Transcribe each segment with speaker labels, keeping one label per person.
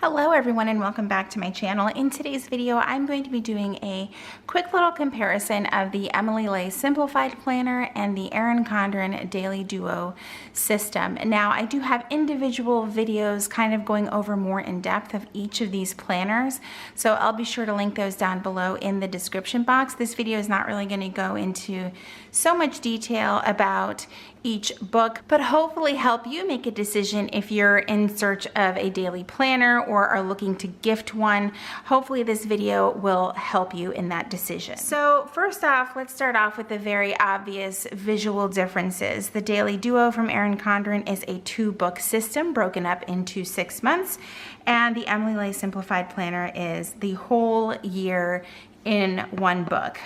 Speaker 1: Hello everyone and welcome back to my channel. In today's video, I'm going to be doing a quick little comparison of the Ley Simplified Planner and the Erin Condren Daily Duo system. Now, I do have individual videos kind of going over more in depth of each of these planners, so I'll be sure to link those down below in the description box. This video is not really going to go into so much detail about each book, but hopefully help you make a decision if you're in search of a daily planner or are looking to gift one. Hopefully this video will help you in that decision. So first off, let's start off with the very obvious visual differences. The Daily Duo from Erin Condren is a 2-book system broken up into 6 months, and the Ley Simplified Planner is the whole year in 1 book.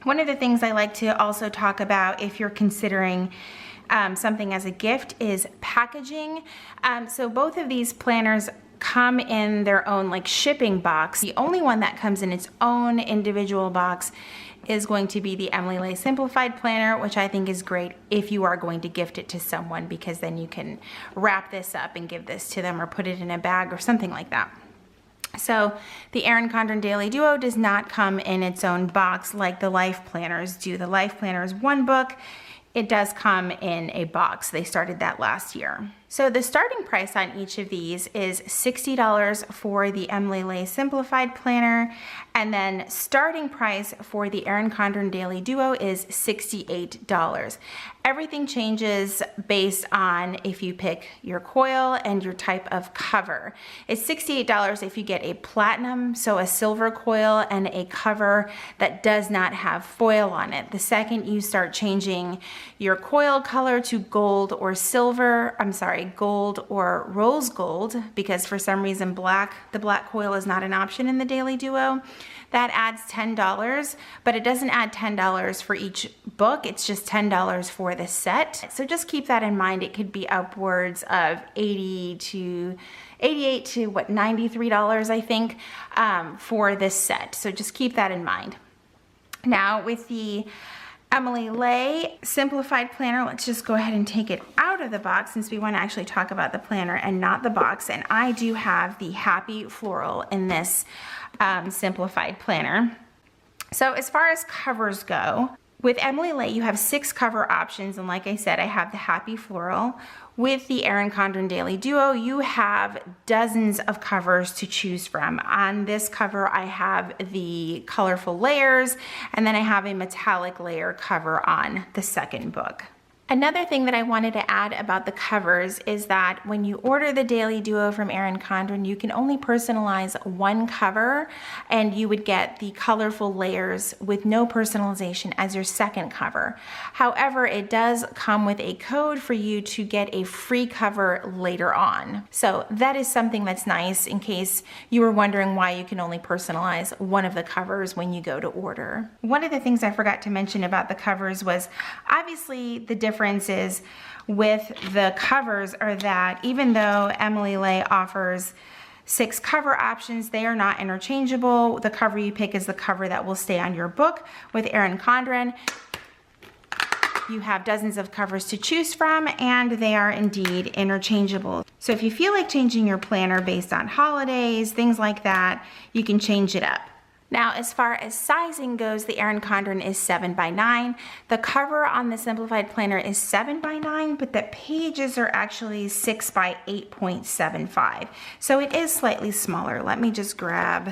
Speaker 1: One of the things I like to also talk about if you're considering something as a gift is packaging. So both of these planners come in their own shipping box. The only one that comes in its own individual box is going to be the Ley Simplified Planner, which I think is great if you are going to gift it to someone, because then you can wrap this up and give this to them or put it in a bag or something like that. So the Erin Condren Daily Duo does not come in its own box like the Life Planners do. The Life Planner is 1 book. It does come in a box. They started that last year. So the starting price on each of these is $60 for the Ley Simplified Planner, and then starting price for the Erin Condren Daily Duo is $68. Everything changes based on if you pick your coil and your type of cover. It's $68 if you get a platinum, so a silver coil and a cover that does not have foil on it. The second you start changing your coil color to gold or silver, gold or rose gold, because for some reason the black coil is not an option in the Daily Duo, that adds $10, but it doesn't add $10 for each book. It's just $10 for the set. So just keep that in mind. It could be upwards of $88 to $93, I think, for this set. So just keep that in mind. Now with the Ley Simplified Planner, let's just go ahead and take it out of the box since we want to actually talk about the planner and not the box. And I do have the Happy Floral in this Simplified Planner. So as far as covers go, with Ley, you have 6 cover options, and like I said, I have the Happy Floral. With the Erin Condren Daily Duo, you have dozens of covers to choose from. On this cover, I have the colorful layers, and then I have a metallic layer cover on the second book. Another thing that I wanted to add about the covers is that when you order the Daily Duo from Erin Condren, you can only personalize 1 cover, and you would get the colorful layers with no personalization as your second cover. However, it does come with a code for you to get a free cover later on. So that is something that's nice in case you were wondering why you can only personalize 1 of the covers when you go to order. One of the things I forgot to mention about the covers was obviously the differences with the covers are that even though Ley offers 6 cover options, they are not interchangeable. The cover you pick is the cover that will stay on your book. With Erin Condren, you have dozens of covers to choose from, and they are indeed interchangeable. So if you feel like changing your planner based on holidays, things like that, you can change it up. Now, as far as sizing goes, the Erin Condren is 7x9. The cover on the Simplified Planner is 7x9, but the pages are actually 6x8.75. So it is slightly smaller. Let me just grab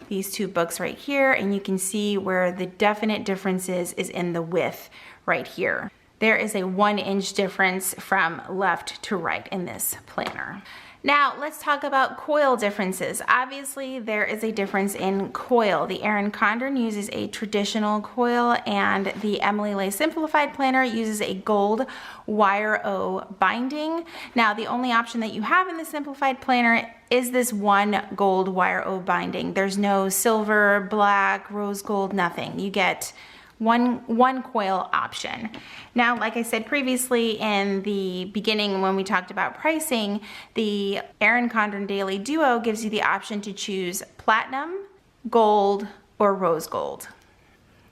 Speaker 1: these 2 books right here, and you can see where the definite difference is in the width right here. There is a 1-inch difference from left to right in this planner. Now let's talk about coil differences. Obviously there is a difference in coil. The Erin Condren uses a traditional coil, and the Ley Simplified Planner uses a gold wire O binding. Now the only option that you have in the Simplified Planner is this 1 gold wire O binding. There's no silver, black, rose gold, nothing. You get one coil option. Now, like I said previously in the beginning when we talked about pricing, the Erin Condren Daily Duo gives you the option to choose platinum, gold, or rose gold.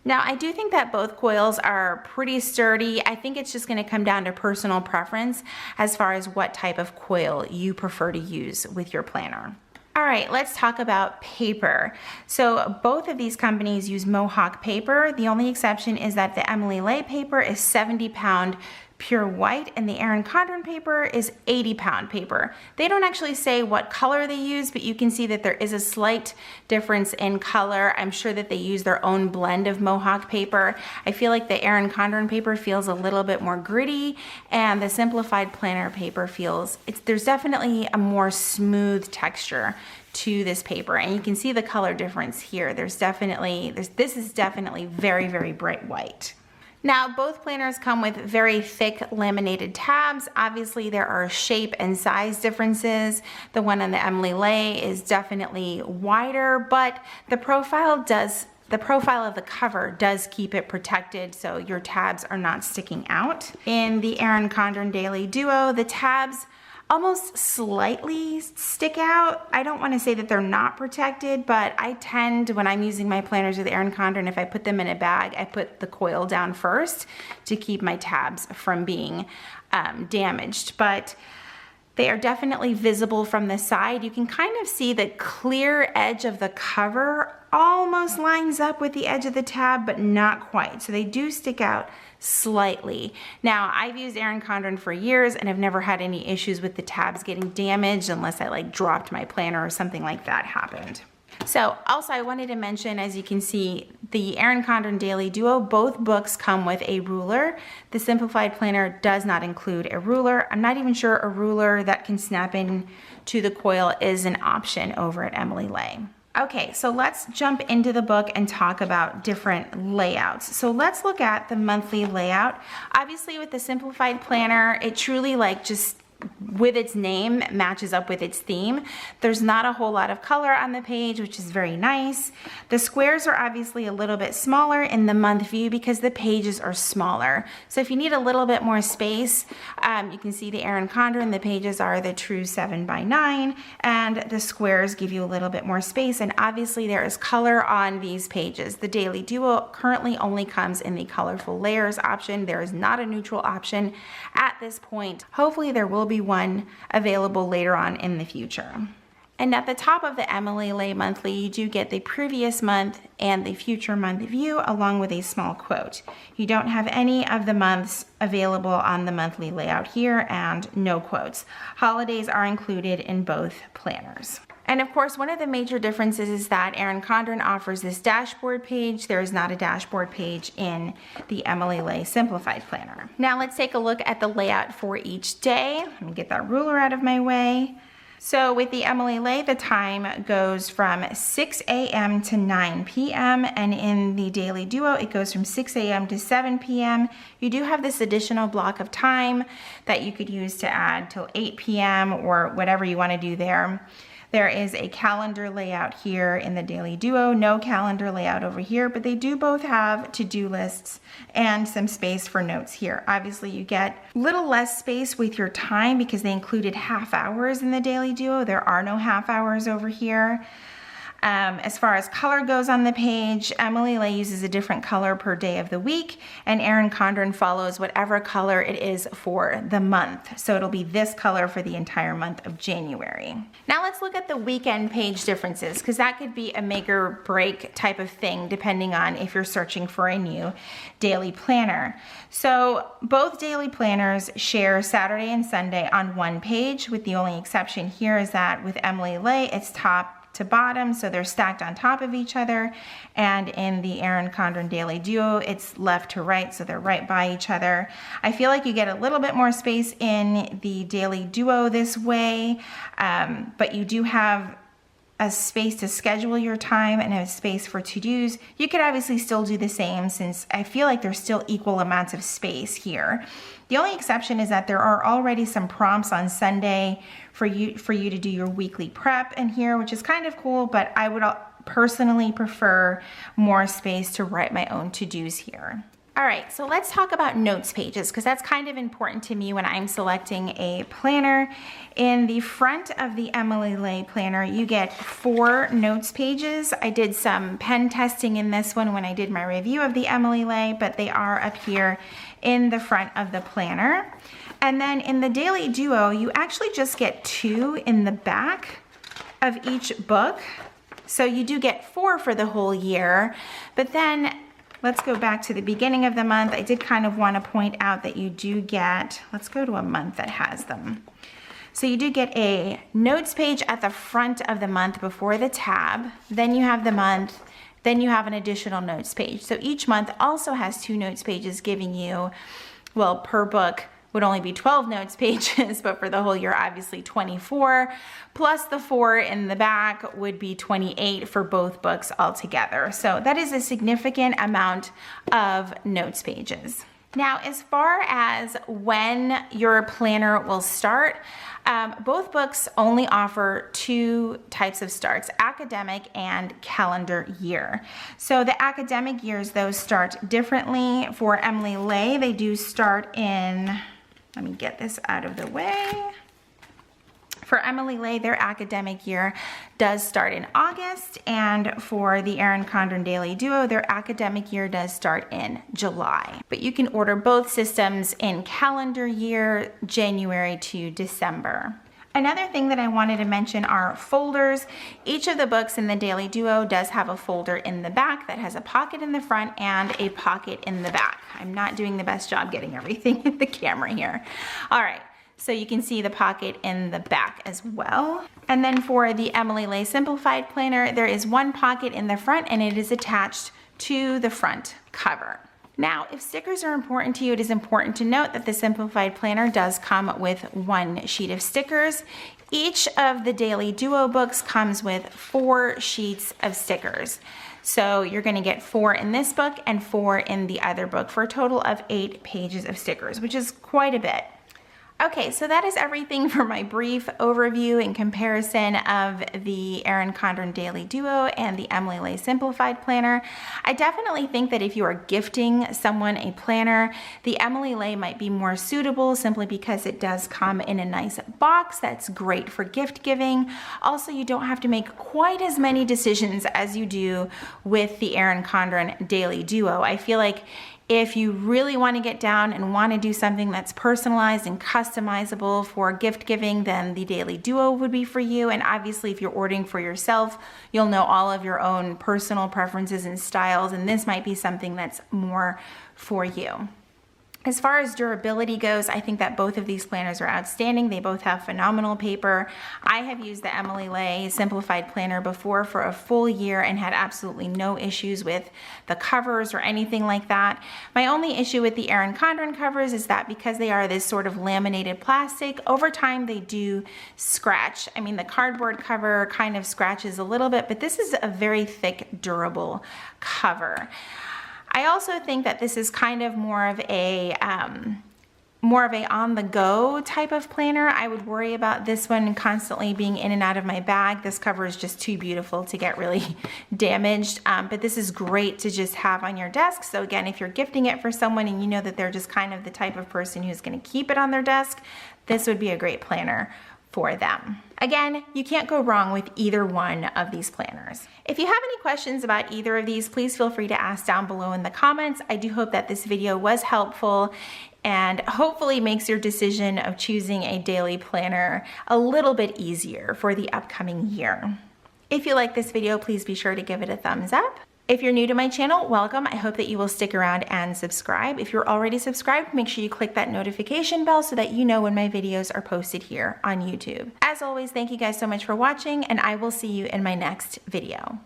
Speaker 1: Now, I do think that both coils are pretty sturdy. I think it's just going to come down to personal preference as far as what type of coil you prefer to use with your planner. All right, let's talk about paper. So both of these companies use Mohawk paper. The only exception is that the Emily Ley paper is 70-pound pure white and the Erin Condren paper is 80-pound paper. They don't actually say what color they use, but you can see that there is a slight difference in color. I'm sure that they use their own blend of Mohawk paper. I feel like the Erin Condren paper feels a little bit more gritty, and the Simplified planner paper feels, there's definitely a more smooth texture to this paper, and you can see the color difference here. This is definitely very, very bright white. Now, both planners come with very thick laminated tabs. Obviously, there are shape and size differences. The one on the Emily Ley is definitely wider, but the profile of the cover does keep it protected, so your tabs are not sticking out. In the Erin Condren Daily Duo, the tabs almost slightly stick out. I don't want to say that they're not protected, but I tend, when I'm using my planners with Erin Condren, if I put them in a bag, I put the coil down first to keep my tabs from being damaged. But they are definitely visible from the side. You can kind of see the clear edge of the cover almost lines up with the edge of the tab, but not quite. So they do stick out slightly. Now, I've used Erin Condren for years and have never had any issues with the tabs getting damaged unless I like dropped my planner or something like that happened. So also I wanted to mention, as you can see, the Erin Condren Daily Duo, both books come with a ruler. The Simplified planner does not include a ruler. I'm not even sure a ruler that can snap in to the coil is an option over at Emily Ley. Okay, so let's jump into the book and talk about different layouts. So let's look at the monthly layout. Obviously with the Simplified planner, it truly just with its name matches up with its theme. There's not a whole lot of color on the page, which is very nice. The squares are obviously a little bit smaller in the month view because the pages are smaller. So if you need a little bit more space, you can see the Erin Condren, the pages are the true 7x9, and the squares give you a little bit more space, and obviously there is color on these pages. The Daily Duo currently only comes in the colorful layers option. There is not a neutral option at this point. Hopefully there will be one available later on in the future. And at the top of the Emily Ley monthly, you do get the previous month and the future month view along with a small quote. You don't have any of the months available on the monthly layout here, and no quotes. Holidays are included in both planners. And of course, one of the major differences is that Erin Condren offers this dashboard page. There is not a dashboard page in the Emily Ley Simplified planner. Now let's take a look at the layout for each day. Let me get that ruler out of my way. So with the Emily Ley, the time goes from 6 a.m. to 9 p.m. and in the Daily Duo, it goes from 6 a.m. to 7 p.m. You do have this additional block of time that you could use to add till 8 p.m. or whatever you want to do there. There is a calendar layout here in the Daily Duo, no calendar layout over here, but they do both have to-do lists and some space for notes here. Obviously, you get a little less space with your time because they included half hours in the Daily Duo. There are no half hours over here. As far as color goes on the page, Emily Ley uses a different color per day of the week, and Erin Condren follows whatever color it is for the month. So it'll be this color for the entire month of January. Now let's look at the weekend page differences, because that could be a make or break type of thing depending on if you're searching for a new daily planner. So both daily planners share Saturday and Sunday on one page, with the only exception here is that with Emily Ley, it's top to bottom, so they're stacked on top of each other, and in the Erin Condren Daily Duo, it's left to right, so they're right by each other. I feel like you get a little bit more space in the Daily Duo this way, but you do have a space to schedule your time and a space for to-dos. You could obviously still do the same, since I feel like there's still equal amounts of space here. The only exception is that there are already some prompts on Sunday for you to do your weekly prep in here, which is kind of cool, but I would personally prefer more space to write my own to-dos here. All right, so let's talk about notes pages because that's kind of important to me when I'm selecting a planner. In the front of the Emily Ley planner, you get 4 notes pages. I did some pen testing in this one when I did my review of the Emily Ley, but they are up here in the front of the planner. And then in the Daily Duo, you actually just get 2 in the back of each book. So you do get 4 for the whole year, but then let's go back to the beginning of the month. I did kind of want to point out that you do get, let's go to a month that has them. So you do get a notes page at the front of the month before the tab, then you have the month, then you have an additional notes page. So each month also has 2 notes pages giving you, well, per book would only be 12 notes pages, but for the whole year, obviously 24, plus the 4 in the back would be 28 for both books altogether. So that is a significant amount of notes pages. Now, as far as when your planner will start, both books only offer 2 types of starts, academic and calendar year. So the academic years, those start differently. For Emily Ley, they do start in, let me get this out of the way. For Emily Ley, their academic year does start in August, and for the Erin Condren Daily Duo, their academic year does start in July. But you can order both systems in calendar year, January to December. Another thing that I wanted to mention are folders. Each of the books in the Daily Duo does have a folder in the back that has a pocket in the front and a pocket in the back. I'm not doing the best job getting everything in the camera here. All right. So you can see the pocket in the back as well. And then for the Emily Ley Simplified planner, there is 1 pocket in the front and it is attached to the front cover. Now, if stickers are important to you, it is important to note that the Simplified planner does come with 1 sheet of stickers. Each of the Daily Duo books comes with 4 sheets of stickers. So you're gonna get 4 in this book and 4 in the other book for a total of 8 pages of stickers, which is quite a bit. Okay, so that is everything for my brief overview and comparison of the Erin Condren Daily Duo and the Emily Ley Simplified planner. I definitely think that if you are gifting someone a planner, the Emily Ley might be more suitable simply because it does come in a nice box that's great for gift giving. Also, you don't have to make quite as many decisions as you do with the Erin Condren Daily Duo. I feel like if you really want to get down and want to do something that's personalized and customizable for gift giving, then the Daily Duo would be for you. And obviously, if you're ordering for yourself, you'll know all of your own personal preferences and styles, and this might be something that's more for you. As far as durability goes, I think that both of these planners are outstanding. They both have phenomenal paper. I have used the Emily Ley Simplified planner before for a full year and had absolutely no issues with the covers or anything like that. My only issue with the Erin Condren covers is that because they are this sort of laminated plastic, over time they do scratch. I mean, the cardboard cover kind of scratches a little bit, but this is a very thick, durable cover. I also think that this is kind of more of a on-the-go type of planner. I would worry about this one constantly being in and out of my bag. This cover is just too beautiful to get really damaged, but this is great to just have on your desk. So again, if you're gifting it for someone and you know that they're just kind of the type of person who's going to keep it on their desk, this would be a great planner for them. Again, you can't go wrong with either one of these planners. If you have any questions about either of these, please feel free to ask down below in the comments. I do hope that this video was helpful and hopefully makes your decision of choosing a daily planner a little bit easier for the upcoming year. If you like this video, please be sure to give it a thumbs up. If you're new to my channel, welcome. I hope that you will stick around and subscribe. If you're already subscribed, make sure you click that notification bell so that you know when my videos are posted here on YouTube. As always, thank you guys so much for watching, and I will see you in my next video.